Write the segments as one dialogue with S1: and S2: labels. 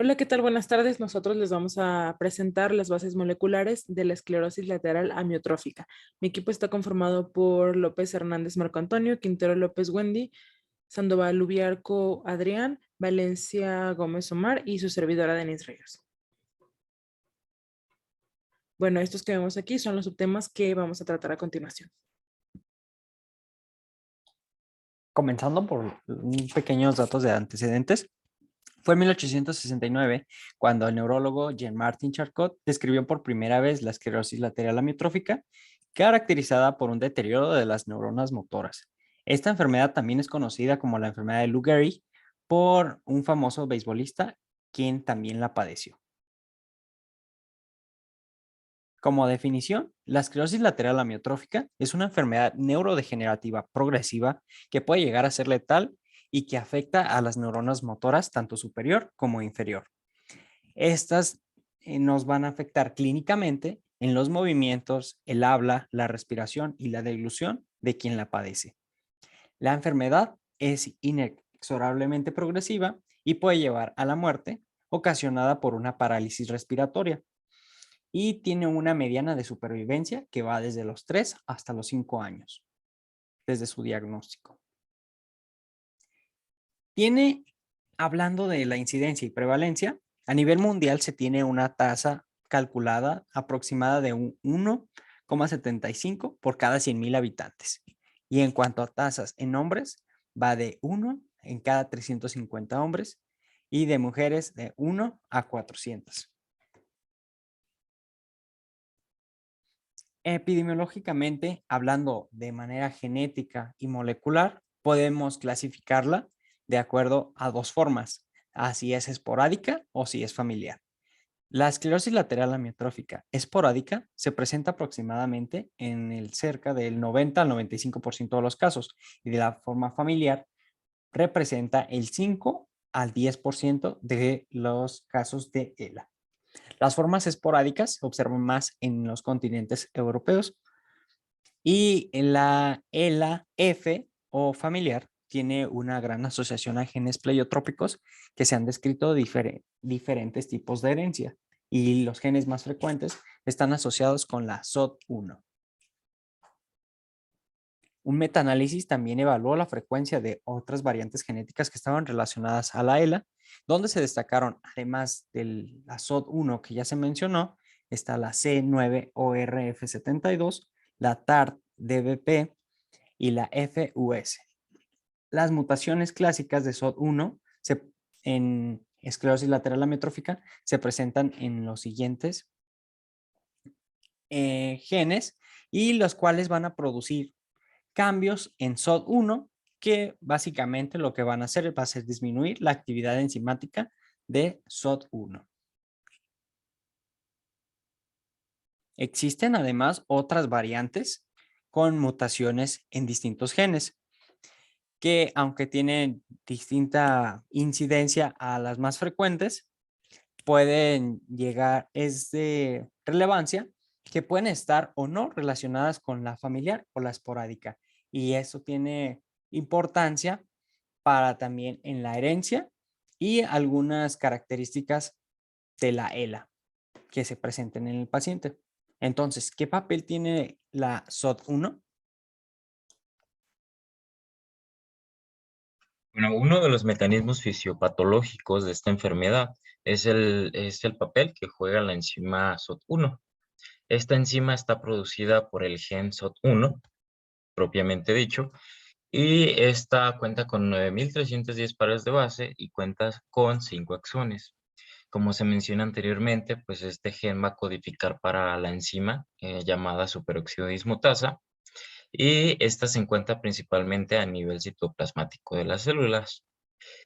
S1: Hola, ¿qué tal? Buenas tardes. Nosotros les vamos a presentar las bases moleculares de la esclerosis lateral amiotrófica. Mi equipo está conformado por López Hernández Marco Antonio, Quintero López Wendy, Sandoval Lubiarco Adrián, Valencia Gómez Omar y su servidora Denise Ríos. Bueno, estos que vemos aquí son los subtemas que vamos a tratar a continuación.
S2: Comenzando por pequeños datos de antecedentes, fue en 1869 cuando el neurólogo Jean-Martin Charcot describió por primera vez la esclerosis lateral amiotrófica, caracterizada por un deterioro de las neuronas motoras. Esta enfermedad también es conocida como la enfermedad de Lou Gehrig por un famoso beisbolista quien también la padeció. Como definición, la esclerosis lateral amiotrófica es una enfermedad neurodegenerativa progresiva que puede llegar a ser letal y que afecta a las neuronas motoras tanto superior como inferior. Estas nos van a afectar clínicamente en los movimientos, el habla, la respiración y la deglución de quien la padece. La enfermedad es inexorablemente progresiva y puede llevar a la muerte ocasionada por una parálisis respiratoria y tiene una mediana de supervivencia que va desde los 3 hasta los 5 años, desde su diagnóstico. Hablando de la incidencia y prevalencia, a nivel mundial se tiene una tasa calculada aproximada de un 1,75 por cada 100,000 habitantes. Y en cuanto a tasas en hombres, va de 1 en cada 350 hombres y de mujeres de 1 a 400. Epidemiológicamente, hablando de manera genética y molecular, podemos clasificarla de acuerdo a dos formas, a si es esporádica o si es familiar. La esclerosis lateral amiotrófica esporádica se presenta aproximadamente en el cerca del 90 al 95% de los casos y de la forma familiar representa el 5 al 10% de los casos de ELA. Las formas esporádicas se observan más en los continentes europeos y en la ELA-F o familiar tiene una gran asociación a genes pleiotrópicos que se han descrito diferentes tipos de herencia y los genes más frecuentes están asociados con la SOD1. Un metaanálisis también evaluó la frecuencia de otras variantes genéticas que estaban relacionadas a la ELA, donde se destacaron, además de la SOD1 que ya se mencionó, está la C9ORF72, la TART-DBP y la FUS. Las mutaciones clásicas de SOD1 en esclerosis lateral amiotrófica se presentan en los siguientes genes y los cuales van a producir cambios en SOD1 que básicamente lo que van a hacer va a ser disminuir la actividad enzimática de SOD1. Existen además otras variantes con mutaciones en distintos genes que aunque tienen distinta incidencia a las más frecuentes, pueden llegar, es de relevancia, que pueden estar o no relacionadas con la familiar o la esporádica. Y eso tiene importancia para también en la herencia y algunas características de la ELA que se presenten en el paciente. Entonces, ¿qué papel tiene la SOD1?
S3: Bueno, uno de los mecanismos fisiopatológicos de esta enfermedad es el papel que juega la enzima SOD1. Esta enzima está producida por el gen SOD1, propiamente dicho, y esta cuenta con 9.310 pares de base y cuenta con 5 exones. Como se menciona anteriormente, pues este gen va a codificar para la enzima llamada superóxido dismutasa, y esta se encuentra principalmente a nivel citoplasmático de las células.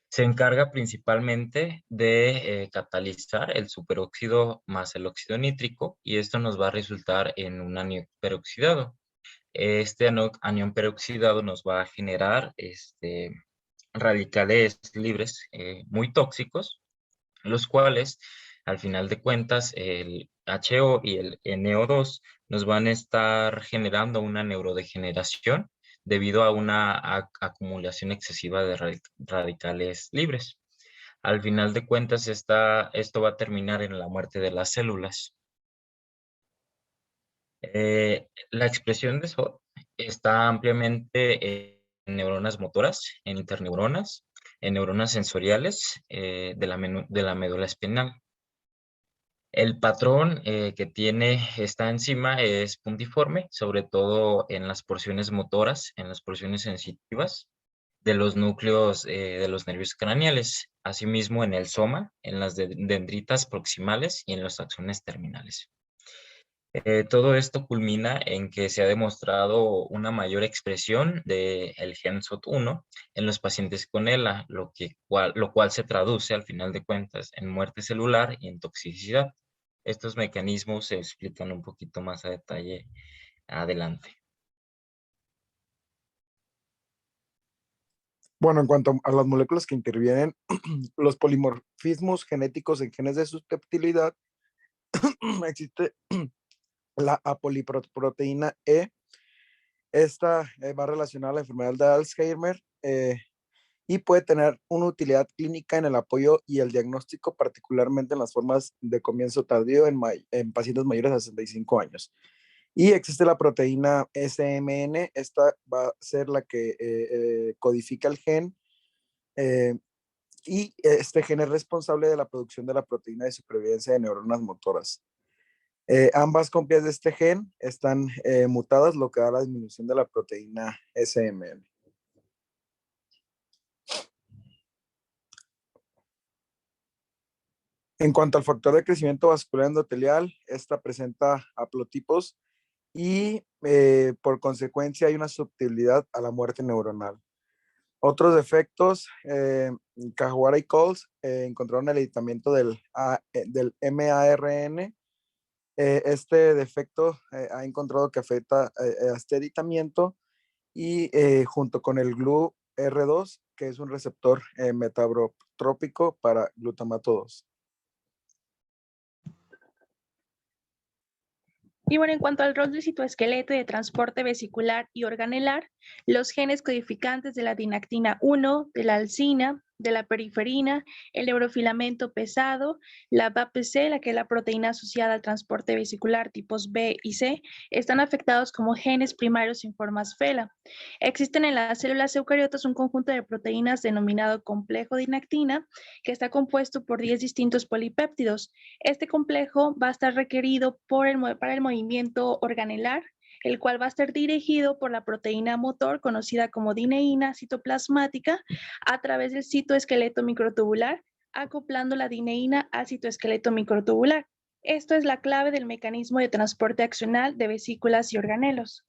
S3: Se encarga principalmente de catalizar el superóxido más el óxido nítrico y esto nos va a resultar en un anión peroxidado. Este anión peroxidado nos va a generar radicales libres muy tóxicos, los cuales al final de cuentas el HO y el NO2 nos van a estar generando una neurodegeneración debido a una acumulación excesiva de radicales libres. Al final de cuentas, esto va a terminar en la muerte de las células. La expresión de SOT está ampliamente en neuronas motoras, en interneuronas, en neuronas sensoriales de la médula espinal. El patrón que tiene esta enzima es puntiforme, sobre todo en las porciones motoras, en las porciones sensitivas de los núcleos de los nervios craneales, asimismo en el soma, en las dendritas proximales y en los axones terminales. Todo esto culmina en que se ha demostrado una mayor expresión del gen SOT1 en los pacientes con ELA, lo cual se traduce al final de cuentas en muerte celular y en toxicidad. Estos mecanismos se explican un poquito más a detalle adelante.
S4: Bueno, en cuanto a las moléculas que intervienen, los polimorfismos genéticos en genes de susceptibilidad, existe la apoliproteína E. Esta va relacionada a la enfermedad de Alzheimer y puede tener una utilidad clínica en el apoyo y el diagnóstico, particularmente en las formas de comienzo tardío en pacientes mayores de 65 años. Y existe la proteína SMN, esta va a ser la que codifica el gen y este gen es responsable de la producción de la proteína de supervivencia de neuronas motoras. Ambas copias de este gen están mutadas, lo que da la disminución de la proteína SMN. En cuanto al factor de crecimiento vascular endotelial, esta presenta haplotipos y por consecuencia hay una susceptibilidad a la muerte neuronal. Otros defectos, Cajuara y Coles encontraron el editamiento del MARN. Este defecto ha encontrado que afecta a este editamiento y junto con el GLU-R2, que es un receptor metabotrópico para glutamato 2.
S5: Y bueno, en cuanto al rol del citoesqueleto y de transporte vesicular y organelar, los genes codificantes de la dinactina 1, de la alcina, de la periferina, el neurofilamento pesado, la BAPC, la que es la proteína asociada al transporte vesicular tipos B y C, están afectados como genes primarios sin formas FELA. Existen en las células eucariotas un conjunto de proteínas denominado complejo dinactina, que está compuesto por 10 distintos polipéptidos. Este complejo va a estar requerido para el movimiento organelar, el cual va a estar dirigido por la proteína motor conocida como dineína citoplasmática a través del citoesqueleto microtubular, acoplando la dineína al citoesqueleto microtubular. Esto es la clave del mecanismo de transporte axonal de vesículas y organelos.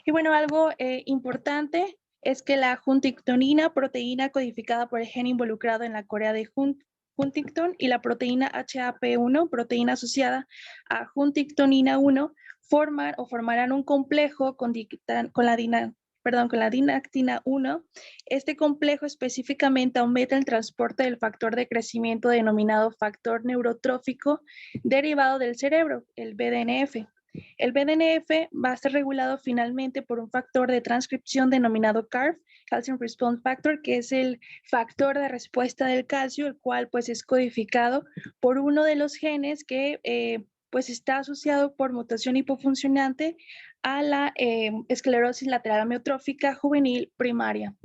S5: Y bueno, algo importante es que la huntingtonina, proteína codificada por el gen involucrado en la corea de Huntington, y la proteína HAP1, proteína asociada a huntingtonina 1, formarán un complejo con la dinactina 1. Este complejo específicamente aumenta el transporte del factor de crecimiento denominado factor neurotrófico derivado del cerebro, el BDNF. El BDNF va a ser regulado finalmente por un factor de transcripción denominado CARF, Calcium Response Factor, que es el factor de respuesta del calcio, el cual pues es codificado por uno de los genes que pues está asociado por mutación hipofuncionante a la esclerosis lateral amiotrófica juvenil primaria.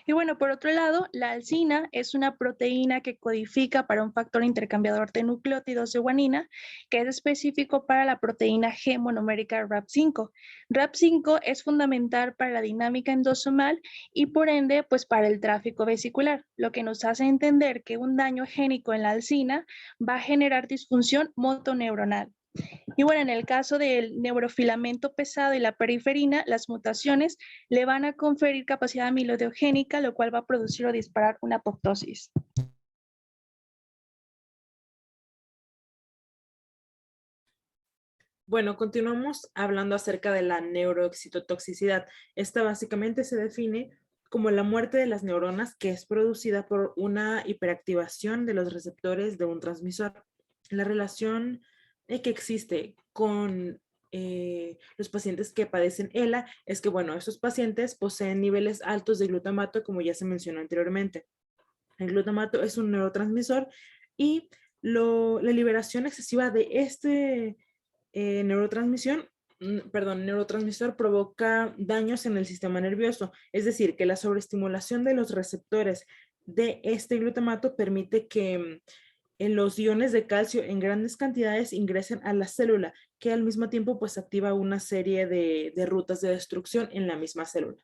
S5: Y bueno, por otro lado, la alcina es una proteína que codifica para un factor intercambiador de nucleótidos de guanina, que es específico para la proteína G monomérica RAP5. RAP5 es fundamental para la dinámica endosomal y por ende, pues para el tráfico vesicular, lo que nos hace entender que un daño génico en la alcina va a generar disfunción motoneuronal. Y bueno, en el caso del neurofilamento pesado y la periferina, las mutaciones le van a conferir capacidad amiloidogénica, lo cual va a producir o disparar una apoptosis.
S1: Bueno, continuamos hablando acerca de la neuroexcitotoxicidad. Esta básicamente se define como la muerte de las neuronas que es producida por una hiperactivación de los receptores de un transmisor. La relación que existe con los pacientes que padecen ELA es que, bueno, estos pacientes poseen niveles altos de glutamato, como ya se mencionó anteriormente. El glutamato es un neurotransmisor y la liberación excesiva de este neurotransmisor provoca daños en el sistema nervioso. Es decir, que la sobreestimulación de los receptores de este glutamato permite que los iones de calcio en grandes cantidades ingresen a la célula, que al mismo tiempo pues activa una serie de rutas de destrucción en la misma célula.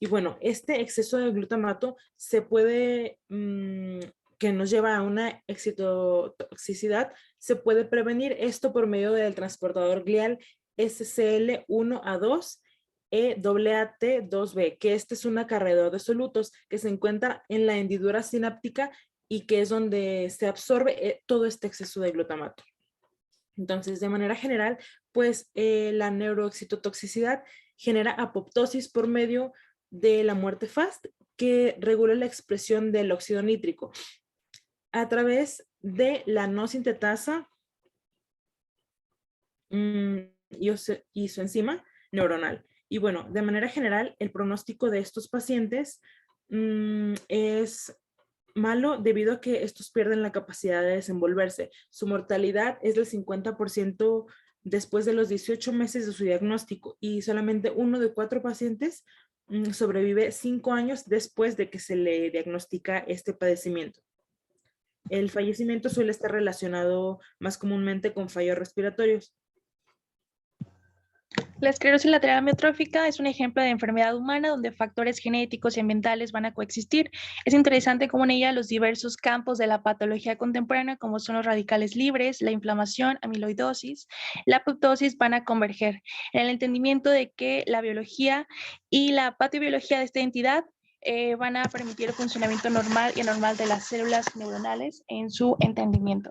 S1: Y bueno, este exceso de glutamato se puede, que nos lleva a una excitotoxicidad, se puede prevenir esto por medio del transportador glial SCL1A2 EAAT2B, que este es un acarreador de solutos que se encuentra en la hendidura sináptica y que es donde se absorbe todo este exceso de glutamato. Entonces, de manera general, pues la neuroexcitotoxicidad genera apoptosis por medio de la muerte FAST, que regula la expresión del óxido nítrico a través de la no sintetasa isoenzima neuronal. Y bueno, de manera general, el pronóstico de estos pacientes es malo debido a que estos pierden la capacidad de desenvolverse. Su mortalidad es del 50% después de los 18 meses de su diagnóstico y solamente 1 de 4 pacientes sobrevive 5 años después de que se le diagnostica este padecimiento. El fallecimiento suele estar relacionado más comúnmente con fallos respiratorios.
S5: La esclerosis lateral amiotrófica es un ejemplo de enfermedad humana donde factores genéticos y ambientales van a coexistir. Es interesante cómo en ella los diversos campos de la patología contemporánea, como son los radicales libres, la inflamación, amiloidosis, la apoptosis, van a converger en el entendimiento de que la biología y la patiobiología de esta entidad van a permitir el funcionamiento normal y anormal de las células neuronales en su entendimiento.